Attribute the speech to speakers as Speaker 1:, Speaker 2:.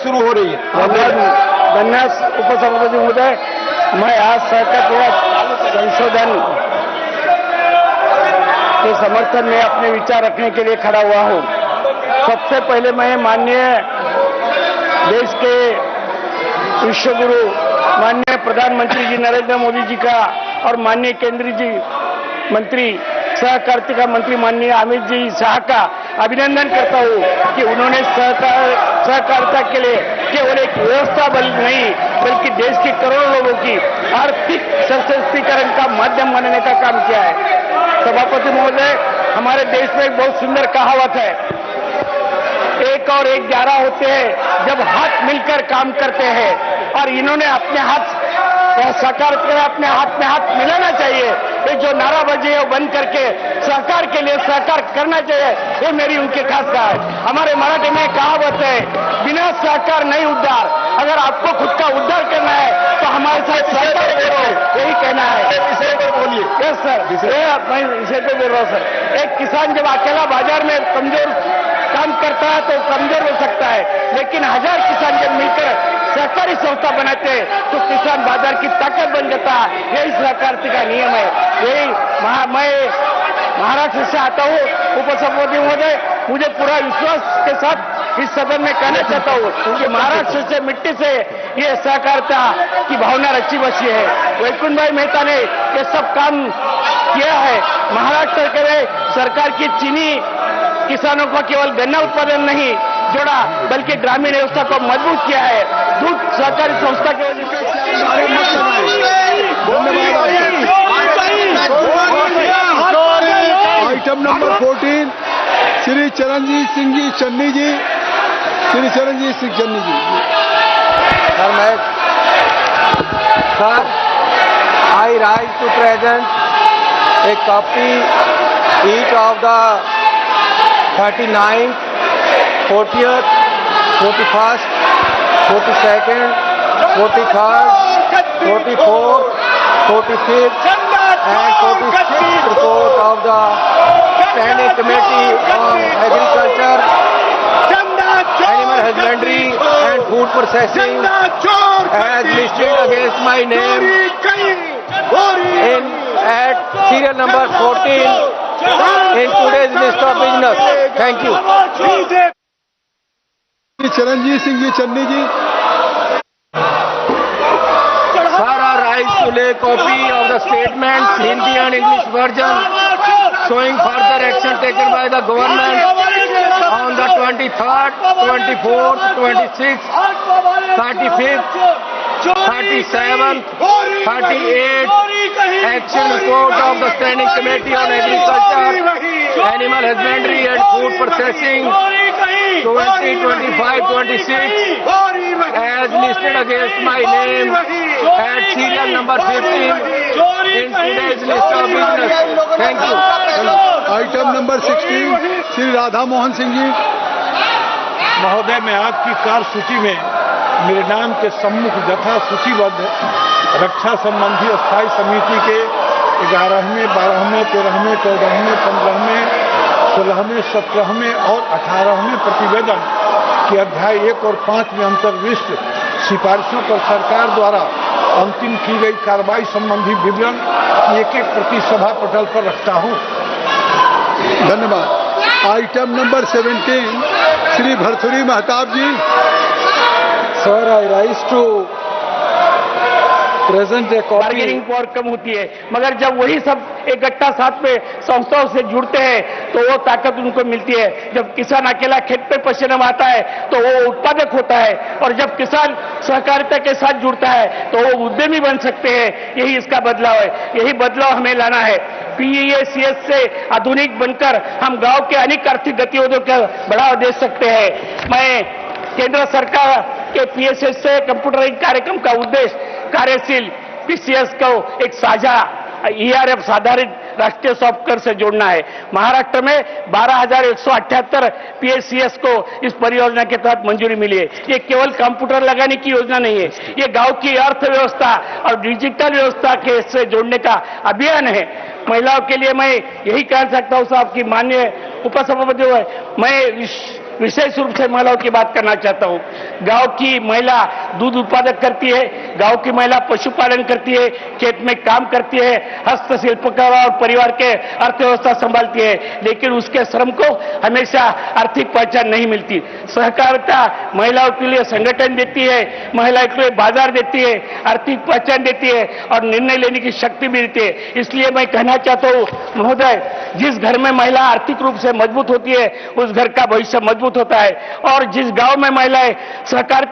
Speaker 1: शुरू हो रही है।
Speaker 2: धन्यवाद उपसभापति महोदय। मैं आज सहकार संशोधन के समर्थन में अपने विचार रखने के लिए खड़ा हुआ हूं। सबसे पहले मैं माननीय देश के विश्वगुरु माननीय प्रधानमंत्री जी नरेंद्र मोदी जी का और माननीय केंद्रीय जी मंत्री सहकारिता मंत्री माननीय अमित जी शाह का अभिनंदन करता हूं कि उन्होंने सहकारिता के लिए केवल एक व्यवस्था बल नहीं बल्कि देश के करोड़ों लोगों की आर्थिक सशक्तिकरण का माध्यम बनने का काम किया है। सभापति महोदय, हमारे देश में एक बहुत सुंदर कहावत है, 1 और 1 11 होते हैं जब हाथ मिलकर काम करते हैं, और इन्होंने अपने हाथ सरकार के अपने हाथ में हाथ मिलाना चाहिए। ये जो नाराबाजी है वो बंद करके सरकार के लिए सहकार करना चाहिए, ये मेरी उनकी खास कहा है। हमारे मराठी में कहावत है, बिना सहकार नहीं उद्धार। अगर आपको खुद का उद्धार करना है तो हमारे साथ सहकार करो, यही कहना है। विषय पर बोलिए। यस सर, मैं विषय पे बोल रहा हूँ सर। एक किसान जब अकेला बाजार में कमजोर काम करता है तो कमजोर हो सकता है, लेकिन 1000 किसान जब मिलकर सहकारी संस्था बनाते हैं तो किसान बाजार की ताकत बन जाता है। यही सहकारिता का नियम है। यही मैं महाराष्ट्र से आता हूँ उपसभापति महोदय, मुझे पूरा विश्वास के साथ इस सदन में कहना चाहता हूँ कि महाराष्ट्र से मिट्टी से ये सहकारिता की भावना रची बसी है। वैकुंठ भाई मेहता ने ये सब काम किया है। महाराष्ट्र के सरकार की चीनी किसानों को केवल गन्ना उत्पादन नहीं जोड़ा बल्कि ग्रामीण व्यवस्था को मजबूत किया है। दूध सहकारी संस्था के वजह से
Speaker 1: item number 14 Shri Charanjit Singh ji Channi ji. Shri Charanjit Singh Channi ji.
Speaker 3: Sir, I rise to present a copy each of the 39th, 40th, 41st, 42nd, 43rd, 44th, 45th and 46th report of the Standing Committee on Agriculture, Animal Husbandry and Food Processing has listed against my name at serial number 14 in today's list of business. Thank you.
Speaker 1: Charanjit Singh ji Channi ji.
Speaker 3: Sir, I rise to lay copy of the statement, Hindi and English version, showing further action taken by the government on the 23rd, 24th, 26th, 35th, 37th, 38th action report of the Standing Committee on Agriculture, Animal Husbandry and Food Processing 2025-26 as listed against my name at serial number 15 in today's list of business. Thank you.
Speaker 1: Item number 16 Shri Radha Mohan Singh ji.
Speaker 4: महोदय, मैं आपकी कार्यसूची में मेरे नाम के सम्मुख यथा सूचीबद्ध रक्षा संबंधी स्थायी समिति के 11वें, 12वें, 13वें, 14वें, 15वें, 16वें, 17वें और 18वें प्रतिवेदन के अध्याय 1 और 5 में अंतर्विष्ट सिफारिशों पर सरकार द्वारा अंतिम की गई कार्रवाई संबंधी विवरण एक प्रति सभा पटल पर रखता हूं।
Speaker 1: धन्यवाद। Item number 17 Shri Bhartruhari Mahtab ji.
Speaker 3: Sir, I rise to present a copy.
Speaker 2: Bargaining power कम होती है, मगर जब वही सब इकट्ठा साथ में संस्थाओं से जुड़ते हैं तो वो ताकत उनको मिलती है। जब किसान अकेला खेत पे पसीना आता है तो वो उत्पादक होता है, और जब किसान सहकारिता के साथ जुड़ता है तो वो उद्यमी बन सकते हैं। यही इसका बदलाव है, यही बदलाव हमें लाना है। PEACS से आधुनिक बनकर हम गांव के अनेक आर्थिक गतिविधियों को बढ़ावा दे सकते हैं। मैं केंद्र सरकार के PSS से कंप्यूटराइज कार्यक्रम का उद्देश्य कार्यशील PCS को एक साझा ERF आधारित राष्ट्रीय सॉफ्टवेयर से जोड़ना है। महाराष्ट्र में 12,178 PSCS को इस परियोजना के तहत मंजूरी मिली है। ये केवल कंप्यूटर लगाने की योजना नहीं है, ये गांव की अर्थव्यवस्था और डिजिटल व्यवस्था के से जोड़ने का अभियान है। महिलाओं के लिए मैं यही कह सकता हूं साहब कि माननीय उपसभापति, मैं विशेष रूप से महिलाओं की बात करना चाहता हूं। गांव की महिला दूध उत्पादक करती है, गांव की महिला पशुपालन करती है, खेत में काम करती है, हस्तशिल्पकार और परिवार के अर्थव्यवस्था संभालती है, लेकिन उसके श्रम को हमेशा आर्थिक पहचान नहीं मिलती। सहकारिता महिलाओं के लिए संगठन देती है, महिलाओं के लिए बाजार देती है, आर्थिक पहचान देती है और निर्णय लेने की शक्ति भी देती है। इसलिए मैं कहना चाहता हूं महोदय, जिस घर में महिला आर्थिक रूप से मजबूत होती है उस घर का भविष्य मजबूत होता है, और जिस गांव में महिलाएं सहकार